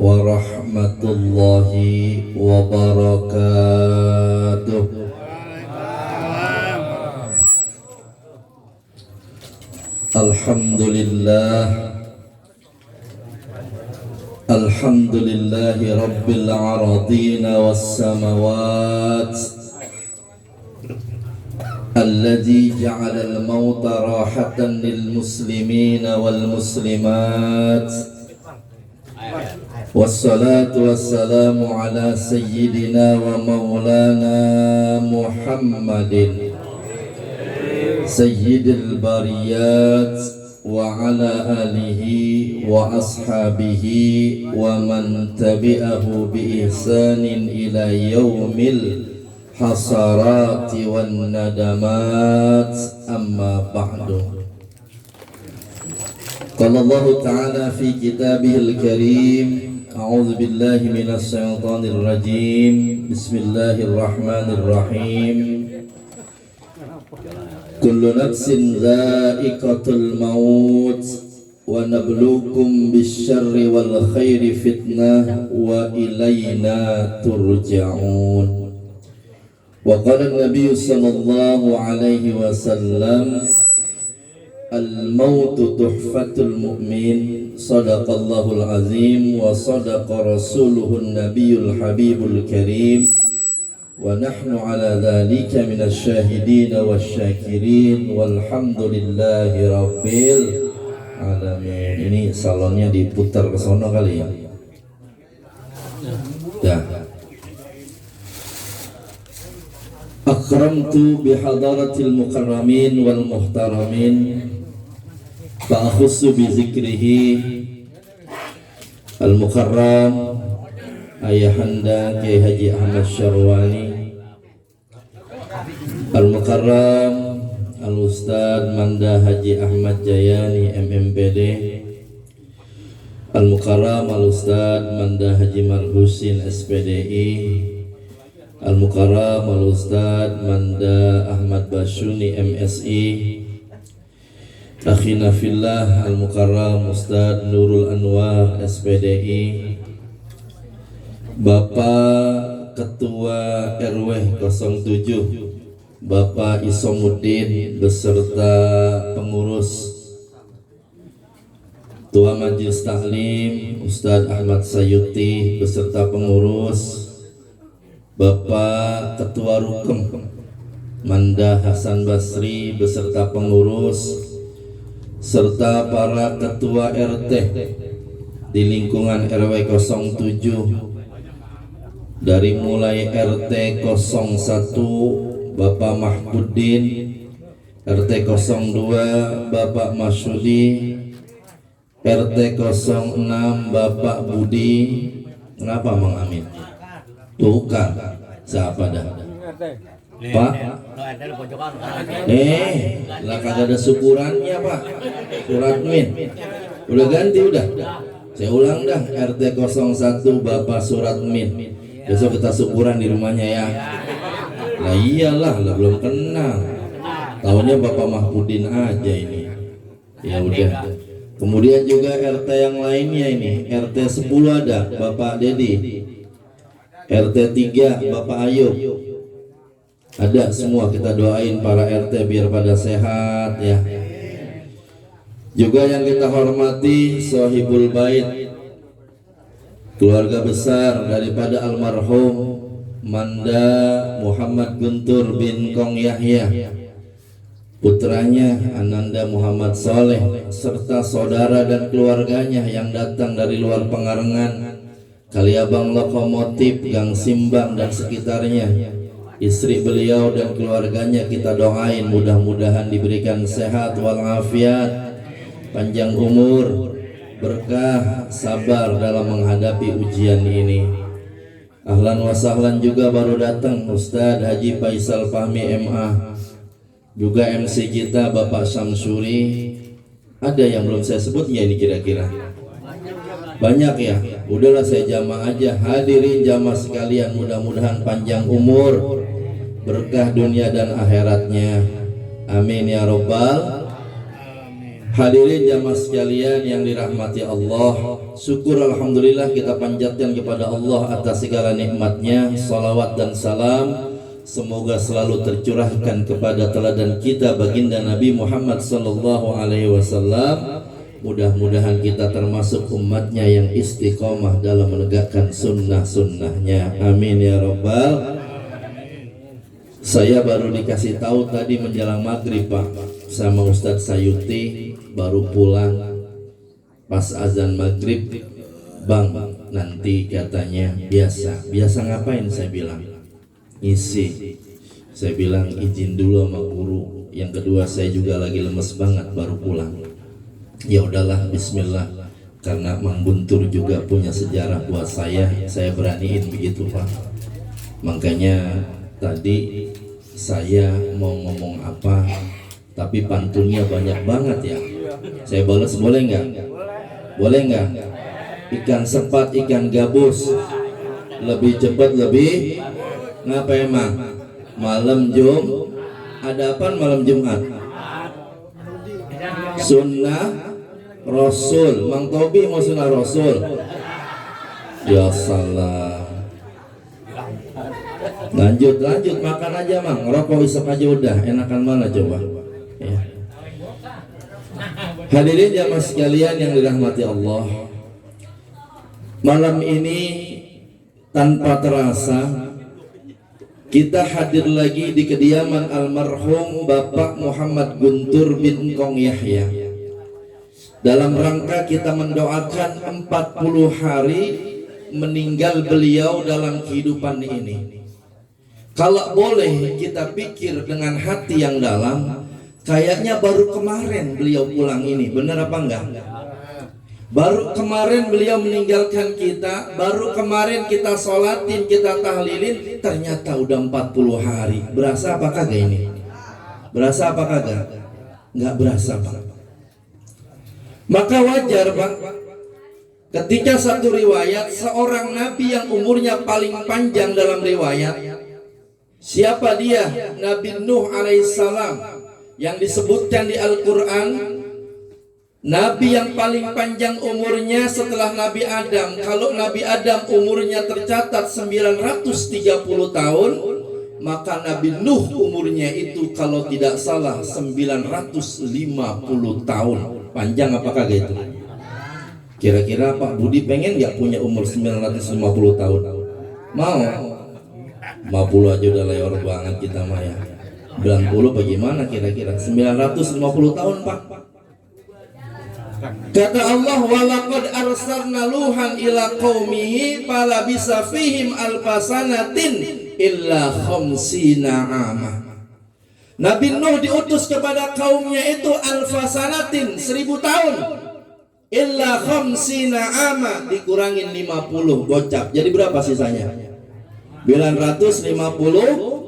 warahmatullahi wabarakatuh. Alhamdulillahi rabbil aradin was samawat alladzi ja'ala al-mauta rahatan lil muslimin wal muslimat. Wassalatu wassalamu ala sayyidina wa maulana Muhammadin sayyidil bariyat wa ala alihi wa ashabihi wa man tabi'ahu bi ihsanin ila yaumil hasarati wan nadamat, amma ba'du. Qala Allah ta'ala fi kitabihil karim, a'udzu billahi minasy syaithanir rajim. Bismillahirrahmanirrahim. Kullu nafsin dha'iqatul maut wa nabluukum bisyarri wal khairi fitnah wa ilayna turja'un. Wa qala an-nabiy sallallahu alaihi wasallam, al-mautu tuhfatul mu'min, sadaqallahul azim wa sadaqa rasuluhun nabiyul habibul karim, wa nahnu ala dhalika minasy syahidin wasyakirin walhamdulillahi rabbil alamin. Ini salonnya diputar ke sono kali ya. Ya. Akramtu bihadaratil mukarramin wal muhtaramin fa akhussu bi zikrihi al mukarram Ayahanda Kiai Haji Ahmad Syarwani, al mukarram al Ustad Manda Haji Ahmad Jayani MMPD, al mukarram al Ustad Manda Haji Marhusin SPDI, al mukarram al Ustad Manda Ahmad Basyuni MSI, akhina fillah al mukarram Ustad Nurul Anwar SPDI, Bapak Ketua RW 07 Bapak Isomuddin beserta pengurus, Tua Majelis Taklim Ustadz Ahmad Sayuti beserta pengurus, Bapak Ketua Rukem Manda Hasan Basri beserta pengurus, serta para ketua RT di lingkungan RW 07 dari mulai RT 01 Bapak Mahmudin, RT 02 Bapak Masyudi, RT 06 Bapak Budi. Kenapa Mang Amin? Tukar siapa dah? Pak? Lah kagak ada syukurannya Pak. Surat Min udah ganti udah. Saya ulang dah, RT 01 Bapak Surat Min. Besok kita syukuran di rumahnya ya. Lah iyalah, lah belum kenal. Tahunya Bapak Mahmudin aja ini. Ya udah. Kemudian juga RT yang lainnya ini, RT 10 ada Bapak Dedi, RT 3 Bapak Ayub. Ada semua, kita doain para RT biar pada sehat ya. Juga yang kita hormati Sohibul Bait, keluarga besar daripada almarhum Manda Muhammad Guntur bin Kong Yahya, putranya Ananda Muhammad Soleh, serta saudara dan keluarganya yang datang dari luar Pengarengan, Kaliabang Lokomotif, Gang Simbang dan sekitarnya. Istri beliau dan keluarganya kita doain mudah-mudahan diberikan sehat walafiat, panjang umur, berkah, sabar dalam menghadapi ujian ini. Ahlan wa sahlan juga baru datang Ustadz Haji Faisal Fahmi MA, juga MC kita Bapak Syamsuri. Ada yang belum saya sebut ya ini kira-kira? Banyak ya? Udahlah saya jamaah aja. Hadirin jamaah sekalian, mudah-mudahan panjang umur, berkah dunia dan akhiratnya. Amin ya robbal. Hadirin jamaah sekalian yang dirahmati Allah, syukur alhamdulillah kita panjatkan kepada Allah atas segala nikmatnya. Salawat dan salam semoga selalu tercurahkan kepada teladan kita baginda Nabi Muhammad sallallahu alaihi wasallam. Mudah-mudahan kita termasuk umatnya yang istiqomah dalam menegakkan sunnah-sunnahnya. Amin ya rabbal. Saya baru dikasih tahu tadi menjelang maghrib Pak sama Ustadz Sayuti, baru pulang pas azan maghrib. Bang, nanti katanya biasa ngapain? Saya bilang ngisi. Saya bilang izin dulu sama guru. Yang kedua saya juga lagi lemes banget baru pulang. Ya udahlah, bismillah. Karena Mang Guntur juga punya sejarah buat saya beraniin begitu Pak. Makanya tadi saya mau ngomong apa, tapi pantunnya banyak banget ya. Saya balas boleh nggak? Boleh nggak? Ikan sepat, ikan gabus, lebih cepat lebih. Ngapa emang? Malam ada apa malam Jumat? Sunnah Rasul. Mang Tobi mau sunnah Rasul. Ya salah. Lanjut makan aja Mang, rokok isep aja udah. Enakan mana coba ya. Hadirin jamaah sekalian yang dirahmati Allah, malam ini tanpa terasa kita hadir lagi di kediaman almarhum Bapak Muhammad Guntur bin Kong Yahya dalam rangka kita mendoakan 40 hari meninggal beliau dalam kehidupan ini. Kalau boleh kita pikir dengan hati yang dalam, kayaknya baru kemarin beliau pulang ini, benar apa enggak? Baru kemarin beliau meninggalkan kita, baru kemarin kita sholatin, kita tahlilin, ternyata udah 40 hari. Berasa apa kagak ini? Berasa apa kagak? Enggak berasa Pak. Maka wajar Pak, ketika satu riwayat seorang nabi yang umurnya paling panjang dalam riwayat, siapa dia? Nabi Nuh alaihissalam, yang disebutkan di Al-Quran nabi yang paling panjang umurnya setelah Nabi Adam. Kalau Nabi Adam umurnya tercatat 930 tahun, maka Nabi Nuh umurnya itu kalau tidak salah 950 tahun. Panjang apakah gitu? Kira-kira Pak Budi pengen nggak punya umur 950 tahun? Mau? 50 aja udah leor banget kita mah ya. 90 bagaimana kira-kira? 950 tahun Pak. Kata Allah, walaqad arsalna Nuhan ila qaumihi falabisa fihim alfasanatin illa khamsina ama. Nabi Nuh diutus kepada kaumnya itu alfasanatin 1000 tahun. Illa khamsina ama, dikurangin 50 gocap. Jadi berapa sisanya? 950.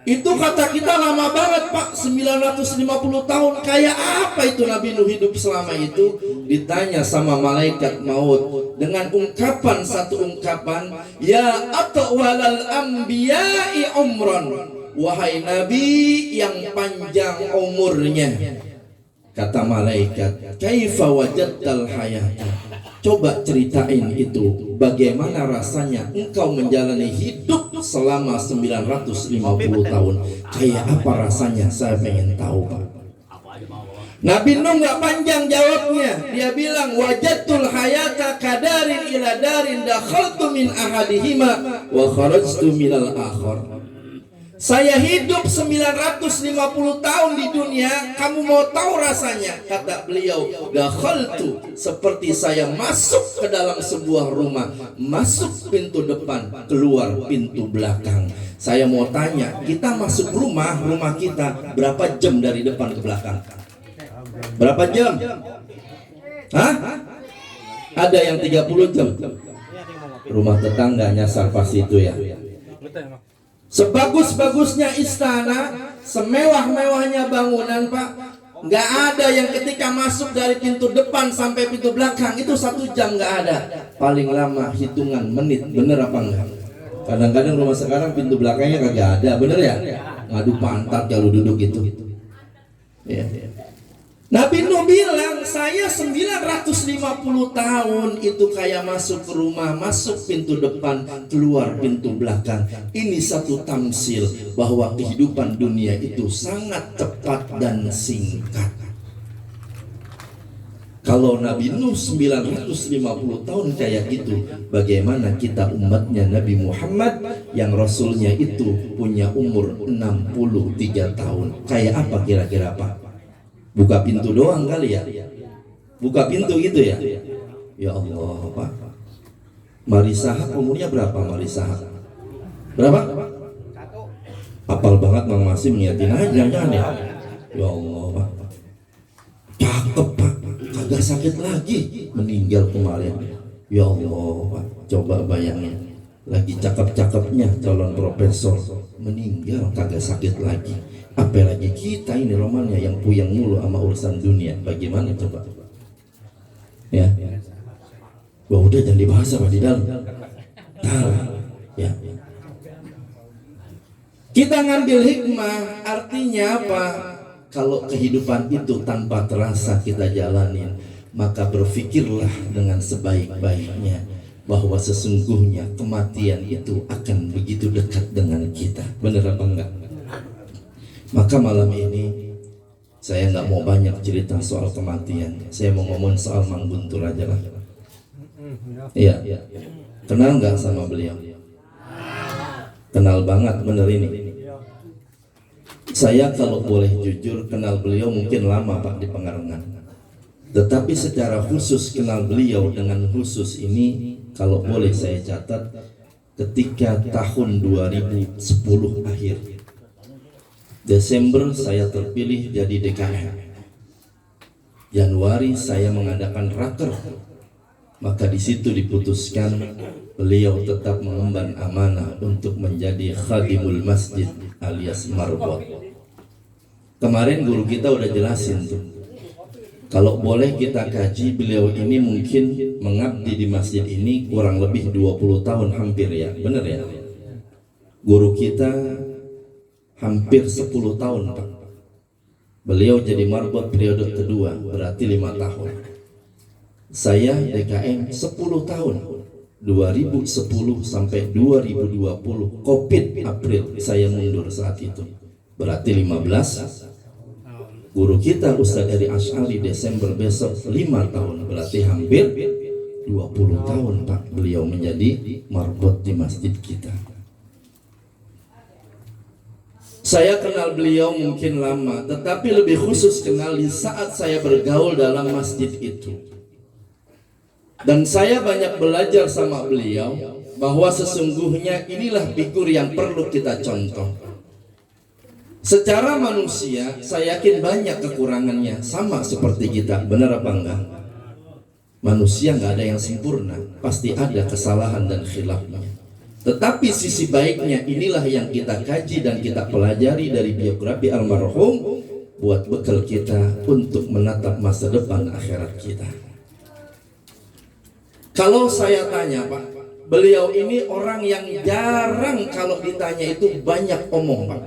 Itu kata kita lama banget Pak, 950 tahun. Kayak apa itu Nabi Nuh hidup selama itu? Ditanya sama malaikat maut dengan ungkapan, satu ungkapan, ya atwalal anbiya'i umran, wahai Nabi yang panjang umurnya. Kata malaikat, kaifa wajadtal hayata, coba ceritain itu, bagaimana rasanya engkau menjalani hidup selama 950 tahun. Kayak apa rasanya? Saya pengen tahu Pak. Nabi Nuh nggak panjang jawabnya. Dia bilang, wajadtul hayata kadarin ila darin dakhaltu min ahadihima wa kharajtu minal akhar. Saya hidup 950 tahun di dunia. Kamu mau tahu rasanya? Kata beliau, dakhaltu, seperti saya masuk ke dalam sebuah rumah, masuk pintu depan, keluar pintu belakang. Saya mau tanya, kita masuk rumah kita berapa jam dari depan ke belakang? Berapa jam? Hah? Ada yang 30 jam. Rumah tetangga nyasar pas itu ya. Sebagus-bagusnya istana, semewah-mewahnya bangunan Pak, nggak ada yang ketika masuk dari pintu depan sampai pintu belakang itu 1 jam, nggak ada. Paling lama hitungan menit. Bener apa enggak? Kadang-kadang rumah sekarang pintu belakangnya kagak ada, bener ya? Ngadu pantat kalau duduk gitu. Ya. Nabi Nuh bilang, saya 950 tahun itu kayak masuk ke rumah, masuk pintu depan, keluar pintu belakang. Ini satu tamsil bahwa kehidupan dunia itu sangat cepat dan singkat. Kalau Nabi Nuh 950 tahun kayak gitu, bagaimana kita umatnya Nabi Muhammad yang Rasulnya itu punya umur 63 tahun? Kayak apa kira-kira Pak? Buka pintu doang kali ya? Buka pintu gitu ya? Ya Allah Pak. Marisahak umurnya berapa Marisahak? Berapa? Apal banget Mang Masim ngiatin aja jangan ya? Ya Allah Pak. Cakep Pak. Kagak sakit lagi. Meninggal kemarin. Ya Allah Pak. Coba bayangin. Lagi cakep-cakepnya calon profesor. Meninggal kagak sakit lagi. Apalagi kita ini romannya yang puyeng mulu sama urusan dunia. Bagaimana coba? Ya. Wah udah jangan dibahas apa di dalam. Ya. Kita ngambil hikmah, artinya apa? Kalau kehidupan itu tanpa terasa kita jalanin, maka berpikirlah dengan sebaik-baiknya bahwa sesungguhnya kematian itu akan begitu dekat dengan kita. Benar apa enggak? Maka malam ini saya nggak mau banyak cerita soal kematian. Saya mau ngomong soal Mang Guntur aja lah. Iya. Kenal nggak sama beliau? Kenal banget, bener ini. Saya kalau boleh jujur kenal beliau mungkin lama Pak di Pengarengan. Tetapi secara khusus kenal beliau dengan khusus ini kalau boleh saya catat ketika tahun 2010 akhir. Desember saya terpilih jadi DKM. Januari saya mengadakan raker. Maka di situ diputuskan beliau tetap mengemban amanah untuk menjadi khadimul masjid alias marbot. Kemarin guru kita udah jelasin tuh. Kalau boleh kita kaji, beliau ini mungkin mengabdi di masjid ini kurang lebih 20 tahun hampir ya. Bener ya? Guru kita hampir 10 tahun Pak. Beliau jadi marbot periode kedua, berarti 5 tahun. Saya DKM 10 tahun, 2010 sampai 2020, Covid April saya mundur saat itu, berarti 15. Guru kita Ustadz Eri Asy'ari Desember besok 5 tahun, berarti hampir 20 tahun Pak beliau menjadi marbot di masjid kita. Saya kenal beliau mungkin lama, tetapi lebih khusus kenal di saat saya bergaul dalam masjid itu. Dan saya banyak belajar sama beliau bahwa sesungguhnya inilah figur yang perlu kita contoh. Secara manusia, saya yakin banyak kekurangannya, sama seperti kita, benar apa enggak? Manusia nggak ada yang sempurna, pasti ada kesalahan dan khilafnya. Tetapi sisi baiknya inilah yang kita kaji dan kita pelajari dari biografi almarhum buat bekal kita untuk menatap masa depan akhirat kita. Kalau saya tanya Pak, beliau ini orang yang jarang kalau ditanya itu banyak omong Pak.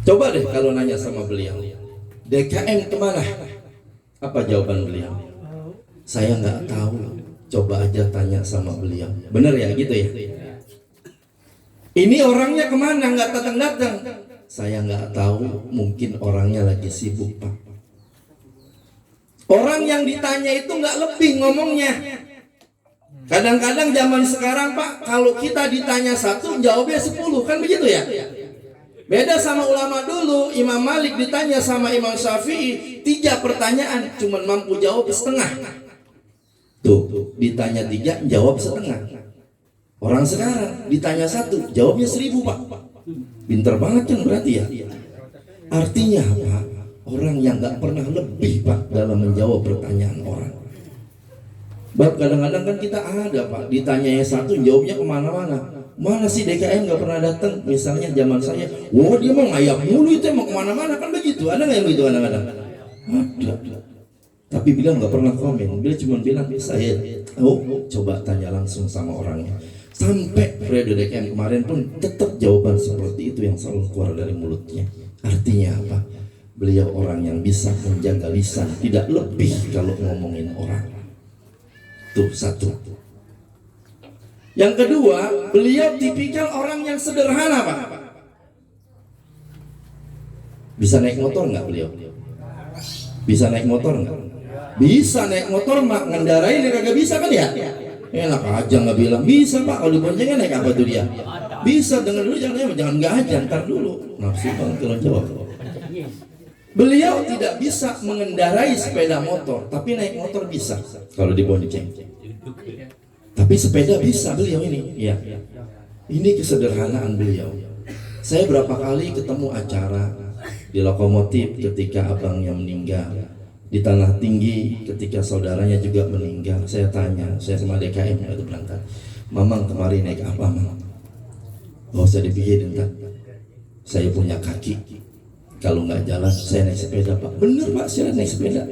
Coba deh kalau nanya sama beliau, DKM kemana? Apa jawaban beliau? Saya nggak tahu. Coba aja tanya sama beliau. Bener ya gitu ya? Ini orangnya kemana? Nggak datang-datang. Saya nggak tahu. Mungkin orangnya lagi sibuk Pak. Orang yang ditanya itu nggak lebih ngomongnya. Kadang-kadang zaman sekarang Pak, kalau kita ditanya 1, jawabnya 10, kan begitu ya? Beda sama ulama dulu, Imam Malik ditanya sama Imam Syafi'i 3 pertanyaan, cuman mampu jawab setengah. Tuh, ditanya 3, jawab setengah. Orang sekarang ditanya 1, jawabnya 1000 Pak. Pinter banget kan berarti ya? Artinya apa? Orang yang gak pernah lebih Pak dalam menjawab pertanyaan orang. Bab kadang-kadang kan kita ada Pak, ditanyanya 1, jawabnya kemana-mana. Mana sih DKM gak pernah datang? Misalnya zaman saya, wah dia mau ngayap mulu itu mau kemana-mana, kan begitu. Ada gak yang begitu kadang-kadang? Ada. Tapi bilang gak pernah komen. Dia cuma bilang, saya coba tanya langsung sama orangnya. Sampai periode DKM kemarin pun tetap jawaban seperti itu yang selalu keluar dari mulutnya. Artinya apa? Beliau orang yang bisa menjaga lisan, tidak lebih kalau ngomongin orang. Tuh satu. Yang kedua, beliau tipikal orang yang sederhana, Pak. Bisa naik motor nggak beliau? Bisa naik motor nggak? Bisa naik motor, mak ngendarai dia kagak bisa kan ya? Enak aja nggak bilang bisa, Pak. Kalau diboncengin naik apa tuh dia? Bisa, dengar dulu, jangan nggak aja, ntar dulu. Nafsu banget kalau jawab. Beliau tidak bisa mengendarai sepeda motor, tapi naik motor bisa kalau dibonceng. Tapi sepeda bisa beliau ini. Ya. Ini kesederhanaan beliau. Saya berapa kali ketemu acara di lokomotif ketika abangnya meninggal, di Tanah Tinggi ketika saudaranya juga meninggal. Saya tanya, saya sama DKM itu berangkat, Mamang kemarin naik apa, Mang? Gak usah dipikirin, tak. Saya punya kaki. Kalau nggak jalan, saya naik sepeda, Pak. Bener, Pak, saya naik sepeda.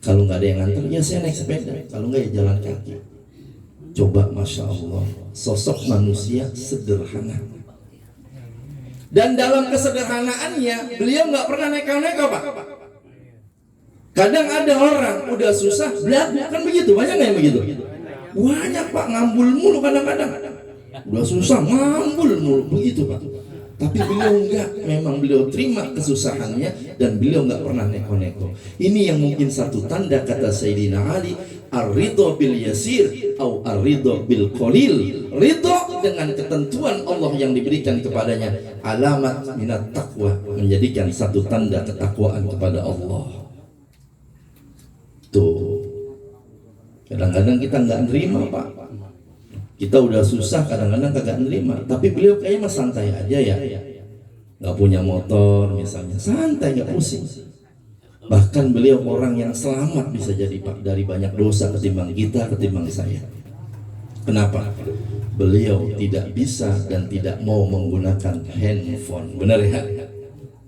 Kalau nggak ada yang nganter, ya saya naik sepeda. Kalau nggak, ya jalan kaki. Coba, Masya Allah, sosok manusia sederhana. Dan dalam kesederhanaannya, beliau nggak pernah neko-neko, Pak. Kadang ada orang udah susah, belagu, kan begitu, banyak nggak yang begitu? Banyak, Pak, ngambul mulu kadang-kadang. Udah susah, ngambul mulu, begitu, Pak. Tapi beliau enggak, memang beliau terima kesusahannya dan beliau enggak pernah neko-neko. Ini yang mungkin satu tanda kata Sayyidina Ali, ar-ridho bil yasir au ar-ridho bil qalil. Ridho dengan ketentuan Allah yang diberikan kepadanya, alamat minat taqwa, menjadikan satu tanda ketakwaan kepada Allah. Tuh. Kadang-kadang kita enggak nerima, Pak. Kita udah susah, kadang-kadang kagak nerima. Tapi beliau kayaknya mah santai aja ya. Gak punya motor misalnya, santai, gak pusing. Bahkan beliau orang yang selamat bisa jadi, Pak, dari banyak dosa ketimbang kita, ketimbang saya. Kenapa? Beliau tidak bisa dan tidak mau menggunakan handphone. Benar ya?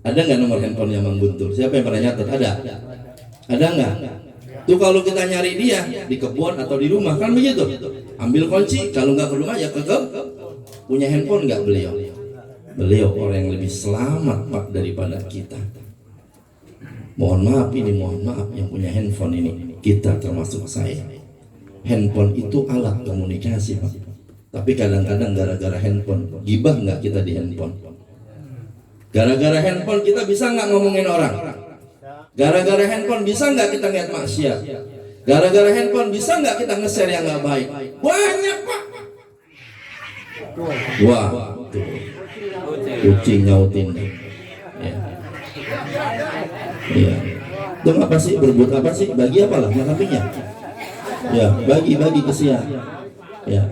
Ada nggak nomor handphone yang Mang Guntur? Siapa yang pernah nyatet? Ada nggak? Tuh kalau kita nyari dia di kebun atau di rumah, kan begitu. Ambil kunci, kalau nggak ke rumah ya ke punya handphone nggak beliau? Beliau orang yang lebih selamat, Pak, daripada kita. Mohon maaf yang punya handphone ini, kita termasuk saya. Handphone itu alat komunikasi, Pak. Tapi kadang-kadang gara-gara handphone, gibah nggak kita di handphone? Gara-gara handphone kita bisa nggak ngomongin orang? Gara-gara handphone bisa nggak kita lihat maksiat? Gara-gara handphone bisa nggak kita nge-share yang nggak baik? Banyak, Pak. Wah, tuh. Kucing nyautin. Ya. Iya. Itu apa sih? Berebut apa sih? Bagi apalah makannya? Ya, bagi kesian. Ya.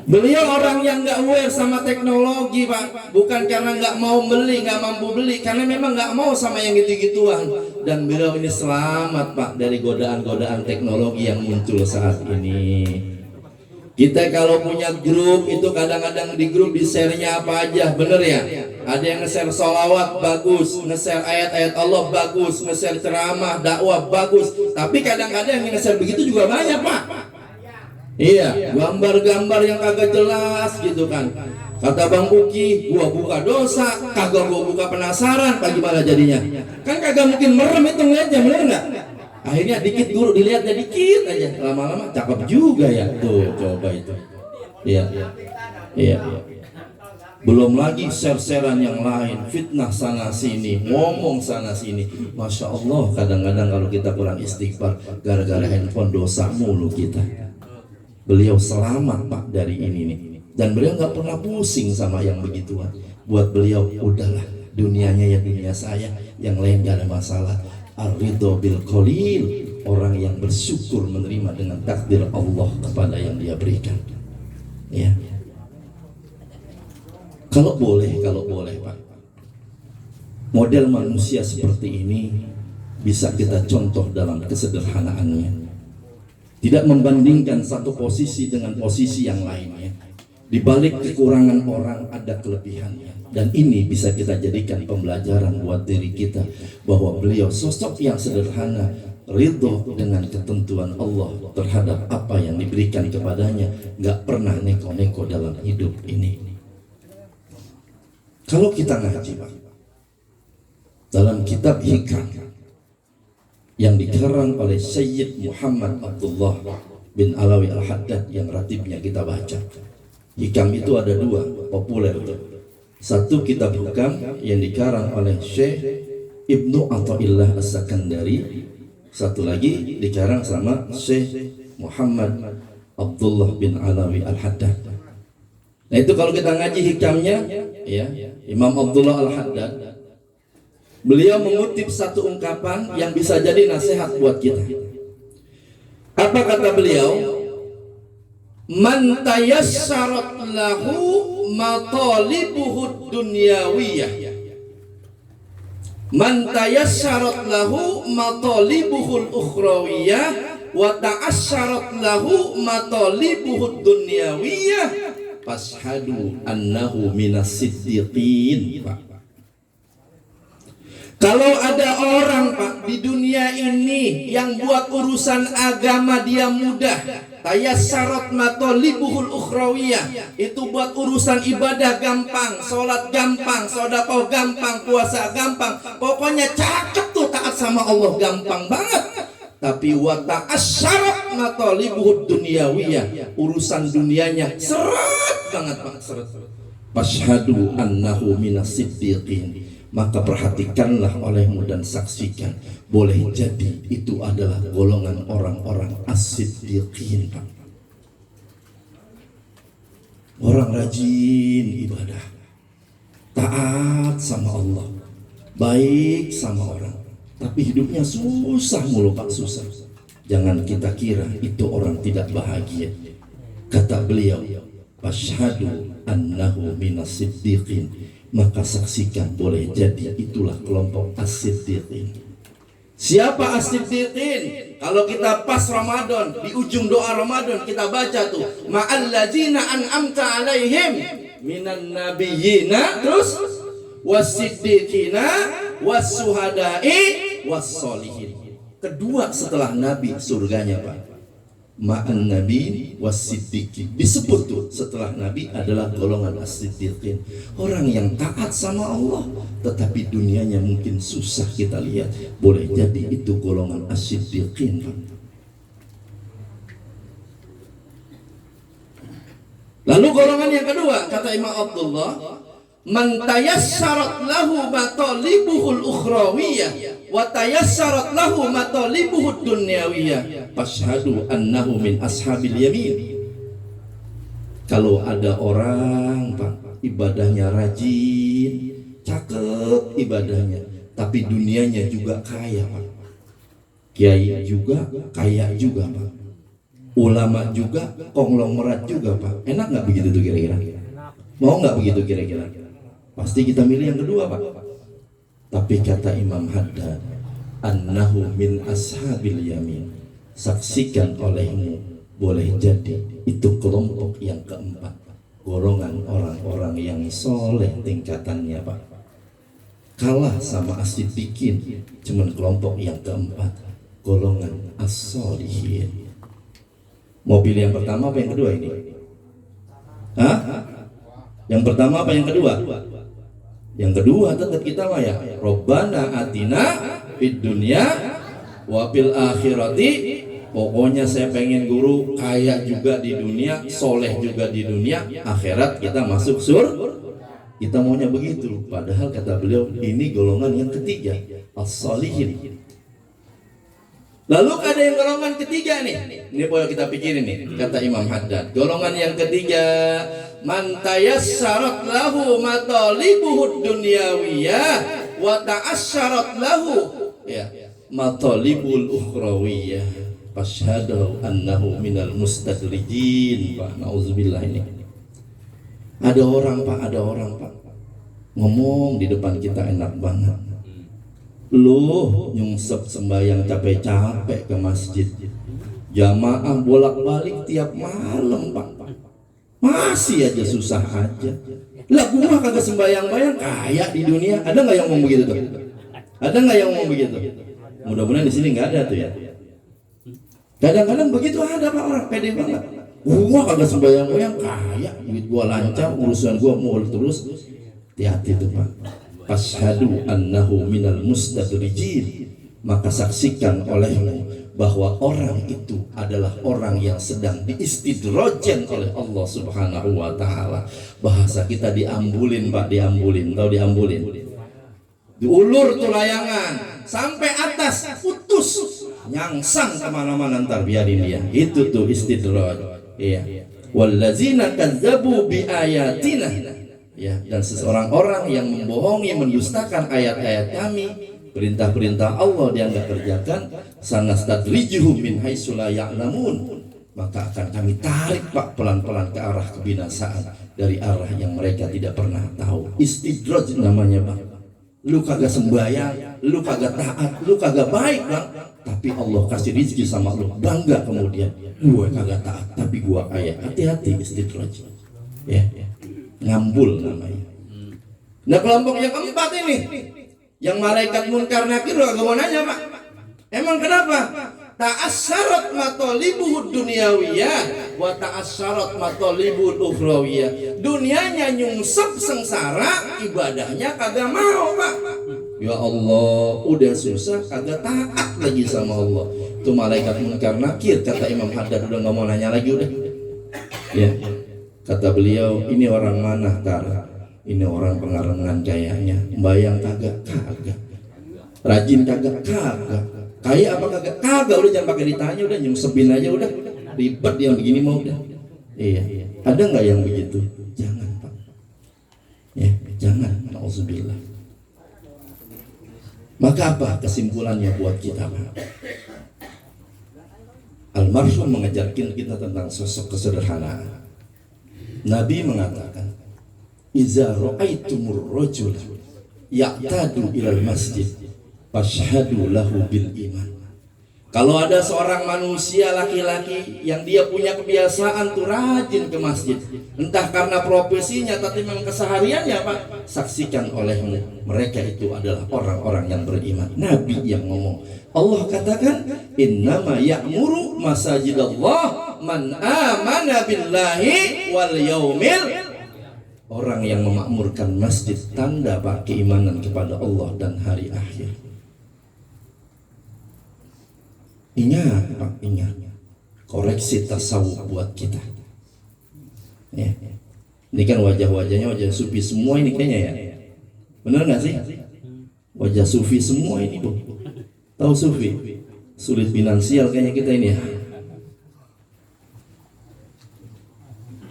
Beliau orang yang nggak aware sama teknologi, Pak. Bukan karena nggak mau beli, nggak mampu beli, karena memang nggak mau sama yang gitu-gituan. Dan beliau ini selamat, Pak, dari godaan-godaan teknologi yang muncul saat ini. Kita kalau punya grup itu kadang-kadang di grup di share-nya apa aja, bener ya? Ada yang nge-share sholawat, bagus. Nge-share ayat-ayat Allah, bagus. Nge-share ceramah, dakwah, bagus. Tapi kadang-kadang yang nge-share begitu juga banyak, Pak. Iya, gambar-gambar yang kagak jelas gitu kan. Kata Bang Uki, gua buka dosa, kagak gua buka penasaran, bagaimana jadinya? Kan kagak mungkin merem itu ngeliatnya, bener nggak? Akhirnya dikit guru dilihatnya dikit aja, lama-lama cakep juga ya. Tuh, coba itu. Iya. Belum lagi share-sharean yang lain, fitnah sana sini, ngomong sana sini. Masya Allah, kadang-kadang kalau kita kurang istighfar, gara-gara handphone dosa mulu kita. Beliau selamat, Pak, dari ini nih. Dan beliau nggak pernah pusing sama yang begituan. Buat beliau, udahlah, dunianya ya dunia saya, yang lain gak ada masalah. Ar-ridho bil qalil, orang yang bersyukur menerima dengan takdir Allah kepada yang dia berikan. Ya. Kalau boleh, Pak, model manusia seperti ini bisa kita contoh dalam kesederhanaannya. Tidak membandingkan satu posisi dengan posisi yang lainnya. Di balik kekurangan orang ada kelebihannya. Dan ini bisa kita jadikan pembelajaran buat diri kita, bahwa beliau sosok yang sederhana, ridho dengan ketentuan Allah terhadap apa yang diberikan kepadanya, gak pernah neko-neko dalam hidup ini. Kalau kita ngaji, Pak, dalam kitab Hikam yang dikarang oleh Sayyid Muhammad Abdullah bin Alawi Al-Haddad yang ratibnya kita baca. Hikam itu ada dua populer tuh. Satu kitab Hikam yang dikarang oleh Syekh Ibnu Athaillah As-Sakandari, satu lagi dikarang sama Syekh Muhammad Abdullah bin Alawi Al-Haddad. Nah itu kalau kita ngaji hikamnya ya, Imam Abdullah Al-Haddad beliau mengutip satu ungkapan yang bisa jadi nasihat buat kita. Apa kata beliau? Man tayassarat lahu matalibuhud dunyawiyah. Man tayassarat lahu matalibuhul ukhrawiyah wa ta'assarat lahu matalibuhud dunyawiyah fashhadu annahu minas siddiqin. Pak, kalau ada orang Pak di dunia ini yang buat urusan agama dia mudah, tayassarat matalibuhul ukhrawiyah, itu buat urusan ibadah gampang, sholat gampang, sedekah gampang, puasa gampang, pokoknya cakep tuh taat sama Allah gampang banget. Tapi wa ta'assarat matalibuhud dunyawiyah, urusan dunianya seret banget Pak, seret. Fashhadu annahu minas siddiqin. Maka perhatikanlah olehmu dan saksikan, boleh jadi itu adalah golongan orang-orang as-siddiqin. Orang rajin ibadah, taat sama Allah, baik sama orang, tapi hidupnya susah mulu Pak, susah. Jangan kita kira itu orang tidak bahagia. Kata beliau, fashhadu annahu minas siddiqin. Maka saksikan, boleh jadi itulah kelompok as-siddiqin. Siapa as-siddiqin? Kalau kita pas Ramadan, di ujung doa Ramadan kita baca tuh, ma'alladzina an'amta alaihim minan nabiyyina, terus was-siddiqina was-suhada'i was-solihin. Kedua setelah nabi surganya Pak, ma'an nabi was-siddiqin. Disebut tuh setelah nabi adalah golongan as-siddiqin. Orang yang taat sama Allah tetapi dunianya mungkin susah kita lihat, boleh jadi itu golongan as-siddiqin. Lalu golongan yang kedua kata Imam Abdullah, man tayassarat lahu matalibuhul ukhrawiyah wa tayassarat lahu matalibuhud dunyawiyah fashhadu annahu min ashabil yamin. Kalau ada orang Pak ibadahnya rajin, cakep ibadahnya, tapi dunianya juga kaya Pak, kiai juga kaya juga Pak, ulama juga konglomerat juga Pak, enak nggak begitu tuh kira-kira? Mau nggak begitu kira-kira? Pasti kita milih yang kedua Pak. Tapi kata Imam Haddad, annahu min ashabil yamin. Saksikan olehmu, boleh jadi itu kelompok yang keempat, golongan orang-orang yang soleh tingkatannya Pak. Kalah sama as-siddiqin, cuman kelompok yang keempat, golongan as-solihin. Mau pilih yang pertama apa yang kedua ini? Hah? Yang pertama apa yang kedua? Yang kedua tetap kita mah ya, Robbana atina fid dunya wa fil akhirati. Pokoknya saya pengen guru kaya juga di dunia, soleh juga di dunia, akhirat kita masuk surga. Kita maunya begitu. Padahal kata beliau ini golongan yang ketiga, as-solihin. Lalu ada yang golongan ketiga nih. Ini boleh kita pikirin nih, kata Imam Haddad. Golongan yang ketiga, man tayassarat lahu matalibuhud dunyawiyah wa ta'assarat lahu ya matalibul ukhrawiyah fashhadu annahu minal mustadrijin. Pak, nauzubillah ini. Ada orang Pak ngomong di depan kita enak banget. Lu nyungsep sembahyang capek-capek ke masjid, jamaah bolak-balik tiap malam Pak, masih aja susah aja. Lah gua kagak sembahyang-bayang kaya di dunia. Ada nggak yang ngomong begitu tuh? Ada nggak yang ngomong begitu? Mudah-mudahan di sini nggak ada tuh ya. Kadang-kadang begitu ada Pak, orang pede banget. Gua kagak sembahyang-bayang kaya, duit gua lancar, urusan gua mulus terus. Hati-hati tuh Pak. fashhadu annahu minal mustadrijin, maka saksikan olehmu bahwa orang itu adalah orang yang sedang diistidrojen oleh Allah Subhanahu wa Ta'ala. Bahasa kita diambulin, Pak, diambulin. Tahu diambulin? Diulur tuh layangan sampai atas, putus, nyangsang kemana-mana, ntar biarin dia. Itu tuh istidroj. Iya. Wallazina kadzabu bi ayatina. Ya, dan seseorang orang yang membohongi, mendustakan ayat-ayat kami, perintah-perintah Allah dia nggak kerjakan, sanastadrijuhum min haitsu la ya'lamun, maka akan kami tarik, Pak, pelan-pelan ke arah kebinasaan dari arah yang mereka tidak pernah tahu. Istidraj namanya, Pak. Lu kagak sembahyang, lu kagak taat, lu kagak baik, Bang, tapi Allah kasih rezeki sama lu, bangga kemudian gue kagak taat tapi gue kaya. Hati-hati, istidraj. Ya, ngambul namanya. Nah, kelompok yang keempat ini, yang malaikat munkar nakir, gak mau nanya, Pak, emang kenapa? Ta'asyarat matolibuhud dunyawiyah wa ta'asyarat matolibuhud ukhrawiyah. Dunianya nyungsep sengsara, ibadahnya kagak mau, Pak. Ya Allah, udah susah kagak taat lagi sama Allah. Itu malaikat munkar nakir, kata Imam Haddad, udah gak mau nanya lagi udah. Ya, kata beliau, ini orang mana, Tar? Ini orang pengarengan kayaknya. Bayang kagak? Kagak. Rajin kagak? Kagak. Kaya apa kagak? Kagak. Udah jangan pakai ditanya, udah nyungsepin aja udah. Ribet yang begini mau udah. Iya. Ada nggak yang begitu? Jangan, Pak. Ya, jangan. Nauzubillah. Maka apa kesimpulannya buat kita, Pak? Almarhum mengajarkan kita tentang sosok kesederhanaan. Nabi mengatakan, iza ra'aitumur rajul ya'tadu ilal masjid fashhadu lahu bil iman. Kalau ada seorang manusia laki-laki yang dia punya kebiasaan tuh rajin ke masjid, entah karena profesinya tapi memang kesehariannya, Pak, saksikan olehmu mereka itu adalah orang-orang yang beriman. Nabi yang ngomong. Allah katakan, innama ya'muru masajidallah man amana billahi wal yaumil. Orang yang memakmurkan masjid, tanda, Pak, keimanan kepada Allah dan hari akhir. Ingat, Pak, ingat. Koreksi tasawuf buat kita. Ya. Ini kan wajah-wajahnya wajah sufi semua ini kayaknya ya. Benar nggak sih? Wajah sufi semua ini, Bu. Tahu sufi? Sulit finansial kayaknya kita ini ya.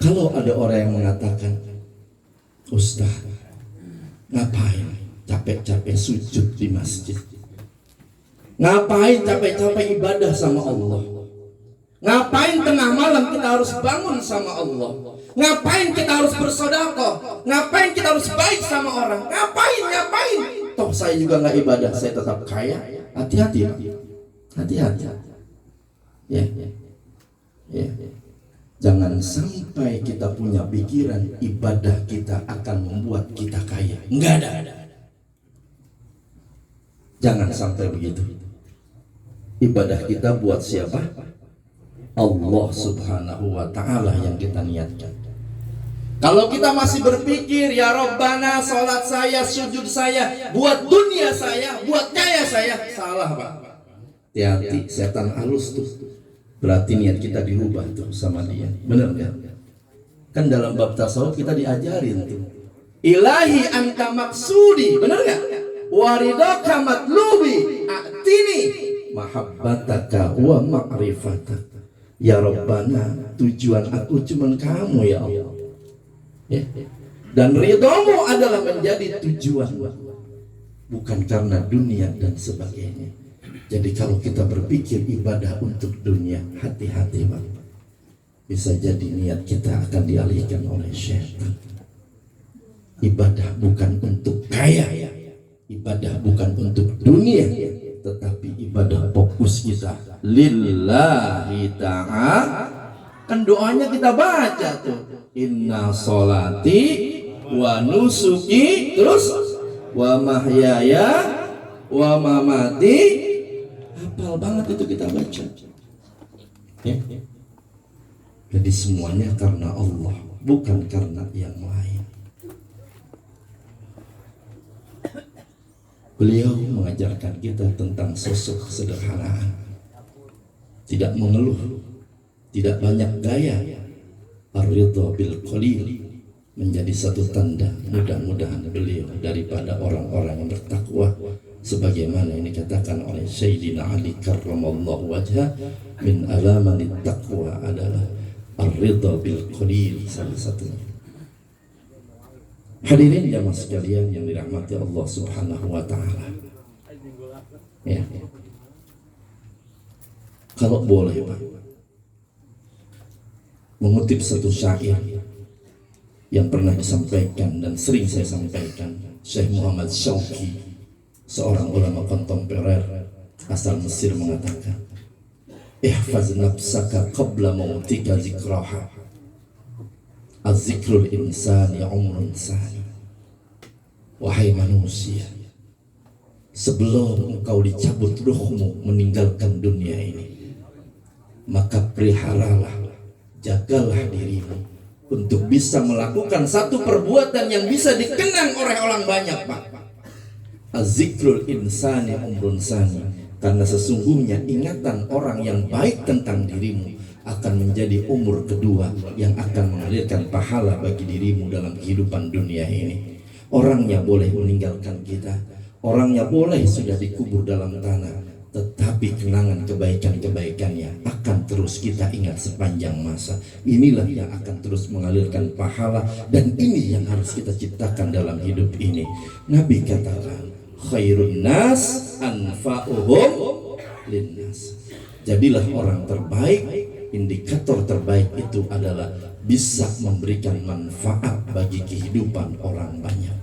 Kalau ada orang yang mengatakan, Ustaz, ngapain capek-capek sujud di masjid? Ngapain capek-capek ibadah sama Allah? Ngapain tengah malam kita harus bangun sama Allah? Ngapain kita harus bersedekah? Ngapain kita harus baik sama orang? Ngapain? Toh saya juga nggak ibadah, saya tetap kaya. Hati-hati, hati-hati. Ya. Jangan sampai kita punya pikiran ibadah kita akan membuat kita kaya. Enggak ada. Jangan sampai begitu. Ibadah kita buat siapa? Allah Subhanahu wa Ta'ala yang kita niatkan. Kalau kita masih berpikir, ya Rabbana, sholat saya, sujud saya, buat dunia saya, buat kaya saya, salah, Pak. Hati-hati, setan halus tuh. Berarti niat kita dirubah tuh sama dia. Benar nggak? Kan dalam bab tasawuf kita diajarin tuh, ilahi anta maksudi, benar nggak? Waridaka matlubi atini mahabbataka wa ma'rifataka. Ya Rabbana, tujuan aku cuma kamu ya Allah. Ya. Dan ridhomu adalah menjadi tujuan, bukan karena dunia dan sebagainya. Jadi kalau kita berpikir ibadah untuk dunia, hati-hati, Pak. Bisa jadi niat kita akan dialihkan oleh syaitan. Ibadah bukan untuk kaya, ibadah bukan untuk dunia, tetapi ibadah fokus kita lillahi ta'ala. Kan doanya kita baca tuh, inna sholati wa nusuki, terus wa mahyaya wa mamati. Hafal banget itu kita baca. Ya. Jadi semuanya karena Allah, bukan karena yang lain. Beliau mengajarkan kita tentang sosok kesederhanaan, tidak mengeluh, tidak banyak gaya. Ar-ridha bil qalil menjadi satu tanda mudah-mudahan beliau daripada orang-orang yang bertakwa, sebagaimana ini dikatakan oleh Sayyidina Ali karramallahu wajhah, min alamanit taqwa adalah ar-ridha bil qalil, salah satunya. Hadirin jamaah sekalian yang dirahmati Allah Subhanahu wa taala. Ya. Kalau boleh Pak, mengutip satu syair yang pernah disampaikan dan sering saya sampaikan, Syekh Muhammad Syauqi, seorang ulama kontemporer asal Mesir, mengatakan, ihfaz nafsaka qabla mautika zikraha, az-zikrul insani umrun sani. Wahai manusia, sebelum engkau dicabut ruhmu meninggalkan dunia ini, maka peliharalah, jagalah dirimu untuk bisa melakukan satu perbuatan yang bisa dikenang oleh orang banyak, Pak. Az-zikrul insani umrun sani, karena sesungguhnya ingatan orang yang baik tentang dirimu akan menjadi umur kedua yang akan mengalirkan pahala bagi dirimu dalam kehidupan dunia ini. Orangnya boleh meninggalkan kita, orangnya boleh sudah dikubur dalam tanah, tetapi kenangan kebaikan-kebaikannya akan terus kita ingat sepanjang masa. Inilah yang akan terus mengalirkan pahala, dan ini yang harus kita ciptakan dalam hidup ini. Nabi katakan, khairun nas anfa'uhum linnas. Jadilah orang terbaik. Indikator terbaik itu adalah bisa memberikan manfaat bagi kehidupan orang banyak.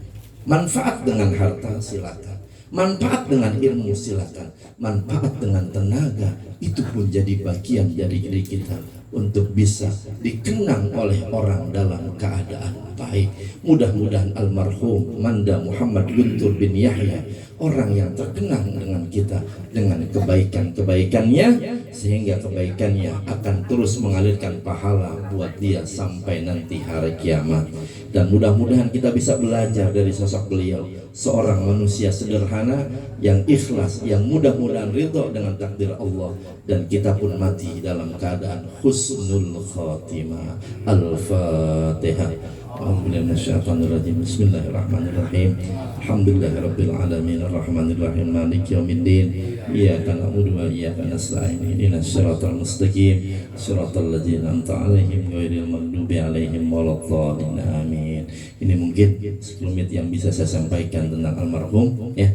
Manfaat dengan harta silakan, manfaat dengan ilmu silakan, manfaat dengan tenaga itu pun jadi bagian dari diri kita untuk bisa dikenang oleh orang dalam keadaan baik. Mudah-mudahan almarhum Manda Muhammad Guntur bin Yahya, orang yang terkenang dengan kita dengan kebaikan-kebaikannya, sehingga kebaikannya akan terus mengalirkan pahala buat dia sampai nanti hari kiamat. Dan mudah-mudahan kita bisa belajar dari sosok beliau, seorang manusia sederhana yang ikhlas, yang mudah-mudahan ridho dengan takdir Allah, dan kita pun mati dalam keadaan husnul khatimah. Al-Fatihah. Bismillahirrahmanirrahim. Alhamdulillahirabbil alamin arrahmanir rahim maliki yaumiddin. Iyyaka na'budu wa iyyaka nasta'in. Ihdinas siratal mustaqim, siratal ladzina an'amta 'alaihim ghairil maghdubi 'alaihim waladdallin. Amin. Ini mungkin sekelumit yang bisa saya sampaikan tentang almarhum, ya.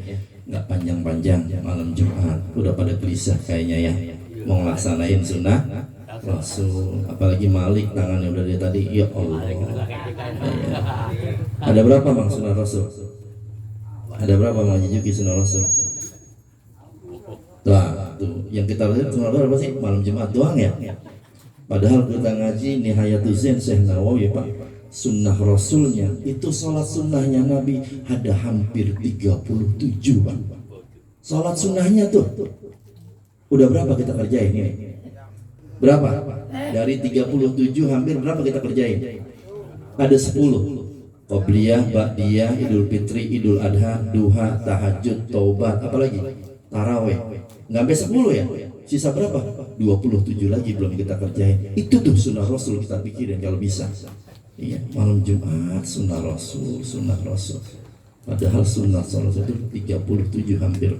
Enggak panjang-panjang, malam Jumat udah pada gelisah kayaknya, ya. Mau ngelaksanain sunnah Rasul, apalagi Malik tangannya udah dari tadi, ya Allah. Ya. Ada berapa Bang sunnah Rasul? Ada berapa Bang Juki sunnah Rasul? Tuh, yang kita lihat sunnah Rasul apa sih? Malam Jumat doang ya. Padahal kita ngaji Nihayatul Zain Syekh Nawawi, Pak, sunnah Rasulnya itu sholat sunnahnya Nabi ada hampir 37 Bang. Sholat sunnahnya tuh udah berapa kita kerjain ini? Berapa? Dari 37 hampir berapa kita kerjain? Ada 10. Qobliyah, Ba'diyah, Idul Fitri, Idul Adha, Duha, Tahajud, Taubat, apalagi? Taraweh. Nggak sampai 10 ya? Sisa berapa? 27 lagi belum kita kerjain. Itu tuh sunnah Rasul kita pikirin kalau bisa. Iya, malam Jumat sunnah Rasul, sunnah Rasul. Padahal sunnah Rasul itu 37 hampir.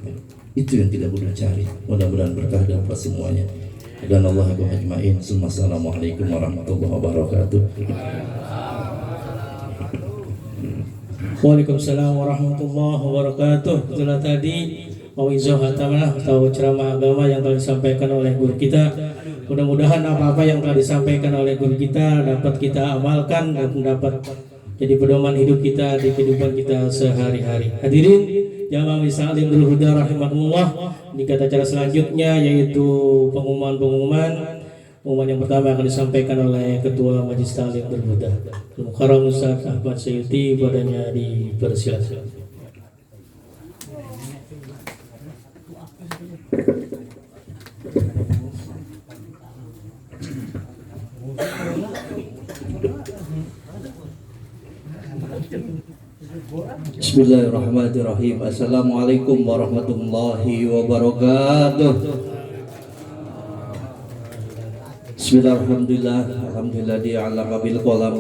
Itu yang kita perlu cari. Mudah-mudahan berkah dapat semuanya. Dan Allah ajma'in. Assalamualaikum warahmatullahi wabarakatuh. Waalaikumsalam warahmatullahi wabarakatuh. Itulah tadi mauizah hatamah atau ceramah agama yang telah disampaikan oleh guru kita. Mudah-mudahan apa-apa yang telah disampaikan oleh guru kita dapat kita amalkan dan dapat jadi pedoman hidup kita di kehidupan kita sehari-hari. Hadirin jamaah Misalim Nurul Huda rahimahullah. Ini kata cara selanjutnya yaitu pengumuman yang pertama akan disampaikan oleh Ketua Majelis Ta'lim Nurul Huda Al-Mukarram Ustaz Ahmad Sayyuti, padanya dipersilakan. Bismillahirrahmanirrahim. Assalamualaikum warahmatullahi wabarakatuh. Bismillahirrahmanirrahim. Alhamdulillah di alama bil qalam.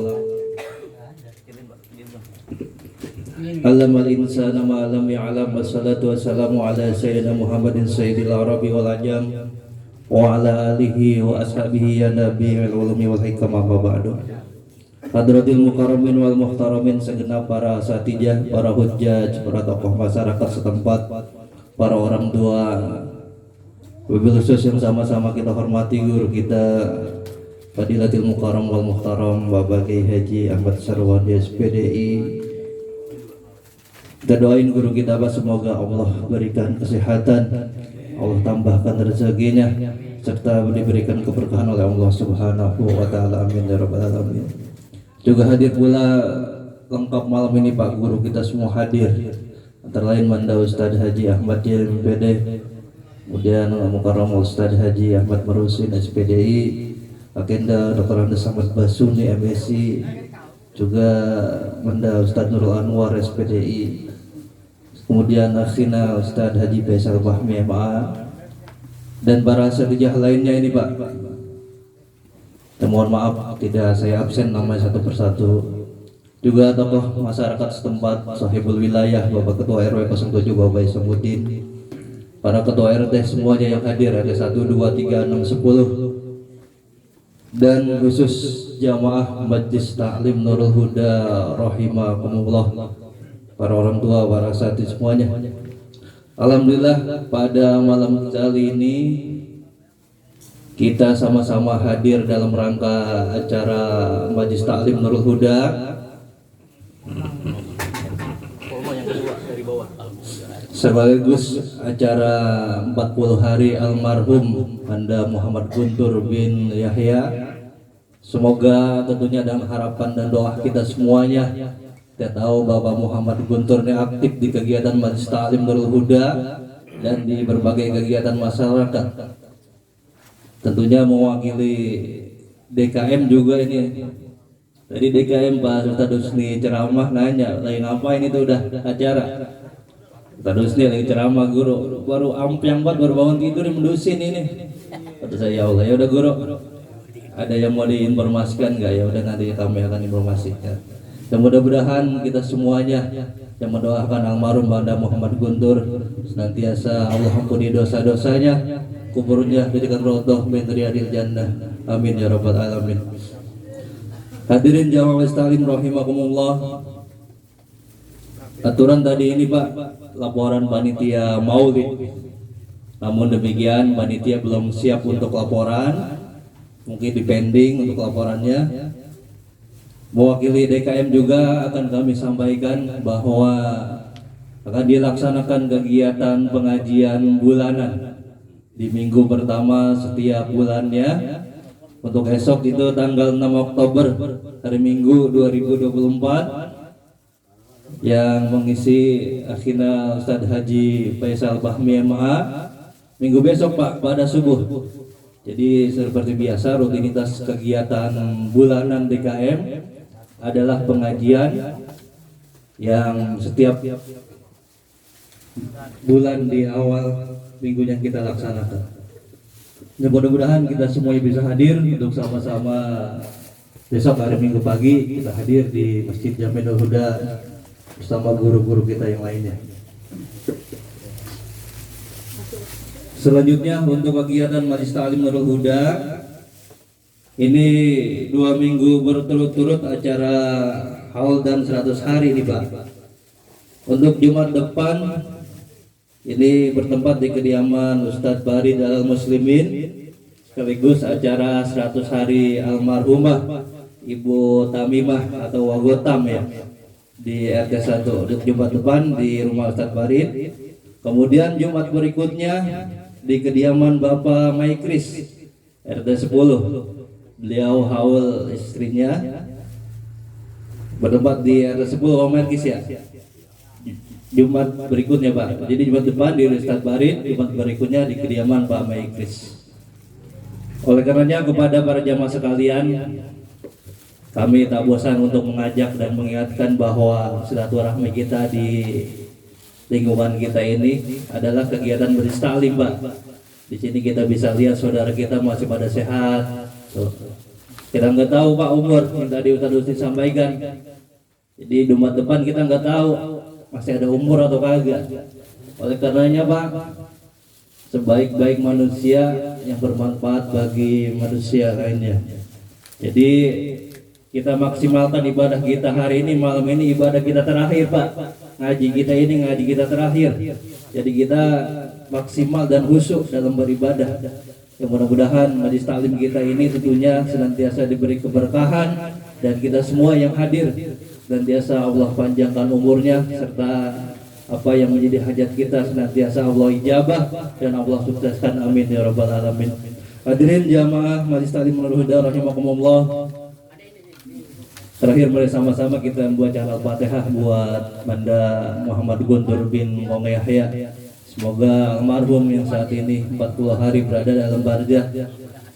Allamal insana ma lam ya'lam. Wassalatu wassalamu ala sayyidina Muhammadin sayyidil arabi wal ajam wa ala alihi wa ashabihi ya nabiyil ulumi wal hikam amma ba'du. Hadratil mukarramin wal muhtaramin, segenap para asatijah, para hujjaj, para tokoh masyarakat setempat, para orang tua, wabil khusus yang sama-sama kita hormati guru kita Fadilatil Mukarram wal Muhtaram Bapak Kiai Haji Ahmad Sarwadi SPDI. Kita doain guru kita Pak, semoga Allah berikan kesehatan, Allah tambahkan rezekinya, serta diberikan keberkahan oleh Allah Subhanahu wa taala. Amin ya rabbal alamin. Juga hadir pula lengkap malam ini Pak, guru kita semua hadir, antara lain Manda Ustadz Haji Ahmad Jem PD, kemudian Mukarram Ustadz Haji Ahmad Marusin SPDI, Agenda Dr. Andes Ahmad Basuni MSI, juga Manda Ustadz Nurul Anwar SPDI, kemudian akhina Ustadz Haji Faisal Bahmi MA, dan para asatijah lainnya ini Pak. Dan mohon maaf tidak saya absen namanya satu persatu. Juga tokoh masyarakat setempat, sahibul wilayah, Bapak Ketua RW 07 Bapak Isamuddin, para ketua RT semuanya yang hadir, ada 1, 2, 3, 6, 10, dan khusus jamaah Majlis Ta'lim Nurul Huda rahimakumullah, para orang tua, para asatidz semuanya. Alhamdulillah pada malam kali ini kita sama-sama hadir dalam rangka acara Majlis Ta'lim Nurul Huda sekaligus acara 40 hari almarhum Anda Muhammad Guntur bin Yahya. Semoga tentunya dengan harapan dan doa kita semuanya, kita tahu Bapak Muhammad Guntur ini aktif di kegiatan Majlis Ta'lim Nurul Huda dan di berbagai kegiatan masyarakat. Tentunya mewakili DKM juga ini. Tadi DKM Pak Ustadz Husni ceramah nanya, lagi ngapain itu udah acara? Ustadz Husni lagi ceramah guru, baru ampiang banget, baru bangun tidur mendusin ini. Kata saya, ya Allah, ya udah guru, ada yang mau diinformasikan nggak? Ya udah nanti kami akan informasikan. Dan mudah-mudahan kita semuanya yang mendoakan almarhum Anda Muhammad Guntur senantiasa Allah ampuni dosa-dosanya, kuburnya dijadikan rodoh min riyadil jannah. Amin ya rabbal alamin. Hadirin jamaah Ta'lim rahimakumullah. Aturan tadi ini Pak, laporan panitia Maulid. Namun demikian panitia belum siap untuk laporan, mungkin dipending untuk laporannya. Mewakili DKM juga akan kami sampaikan bahwa akan dilaksanakan kegiatan pengajian bulanan di minggu pertama setiap bulannya. Untuk esok itu tanggal 6 Oktober hari Minggu 2024, yang mengisi akhina Ustadz Haji Faisal Bahmi MA. Minggu besok Pak pada subuh. Jadi seperti biasa rutinitas kegiatan bulanan DKM adalah pengajian yang setiap bulan di awal minggu yang kita laksanakan. Dan mudah-mudahan kita semuanya bisa hadir untuk sama-sama besok hari Minggu pagi kita hadir di Masjid Jami'ul Huda bersama guru-guru kita yang lainnya. Selanjutnya untuk kegiatan Majlis Ta'lim Nurul Huda, ini 2 minggu berturut-turut acara haul dan 100 hari nih Pak. Untuk Jumat depan ini bertempat di kediaman Ustadz Barid Al Muslimin, sekaligus acara 100 hari almarhumah Ibu Tamimah atau Wagotam ya, di RT 1. Untuk Jumat depan di rumah Ustadz Barid. Kemudian Jumat berikutnya di kediaman Bapak Maikris RT 10. Beliau haul istrinya bertempat di RT 10 Om Maikris ya. Jumat berikutnya Pak. Jadi Jumat depan di Ustadz Barid, Jumat berikutnya di kediaman Pak Maikris. Oleh karenanya kepada para jamaah sekalian, Kami tak bosan untuk mengajak dan mengingatkan bahwa silaturahmi kita di lingkungan kita ini adalah kegiatan majelis taklim, Pak. Di sini kita bisa lihat saudara kita masih pada sehat. Tuh. Kita nggak tahu Pak umur yang tadi Ustaz sampaikan. Jadi di Jumat depan kita nggak tahu masih ada umur atau kagak. Oleh karenanya Pak, sebaik-baik manusia yang bermanfaat bagi manusia lainnya. Jadi kita maksimalkan ibadah kita hari ini, malam ini ibadah kita terakhir Pak. Ngaji kita ini ngaji kita terakhir. Jadi kita maksimal dan khusyuk dalam beribadah. Ya, mudah-mudahan majelis taklim kita ini tentunya senantiasa diberi keberkahan, dan kita semua yang hadir senantiasa Allah panjangkan umurnya, serta apa yang menjadi hajat kita senantiasa Allah ijabah dan Allah sukseskan, amin ya rabbal alamin. Hadirin jamaah majelis taklim Nurul Huda rahimakumullah. Terakhir mari sama-sama kita membaca Al-Fatihah buat Banda Muhammad Guntur bin Wong Yahya. Semoga almarhum yang saat ini 40 hari berada dalam barzah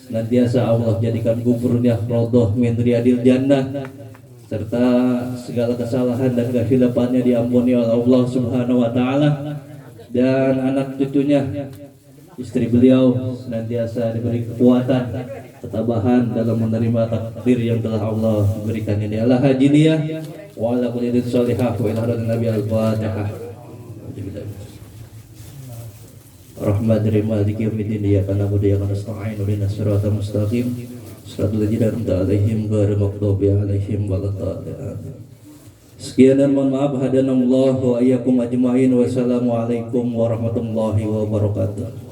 senantiasa Allah jadikan kuburnya raudhah min riyadil jannah, serta segala kesalahan dan kehilafannya diampuni oleh Allah Subhanahu wa taala, dan anak cucunya, istri beliau senantiasa diberi kekuatan, ketabahan dalam menerima takdir yang telah Allah berikan ini. Ala hajiniyah wa ala kulli sholihah wa ila nabi al-fatihah. Rahmanir maliki yaumiddin, iyyaka na'budu wa iyyaka nasta'in, ihdinas siratal mustaqim, siratal ladzina an'amta 'alaihim ghairil maghdubi 'alaihim waladdallin. Sekian dan mohon maaf, hadanallahu wa iyyakum ajmain. Wassalamualaikum warahmatullahi wabarakatuh.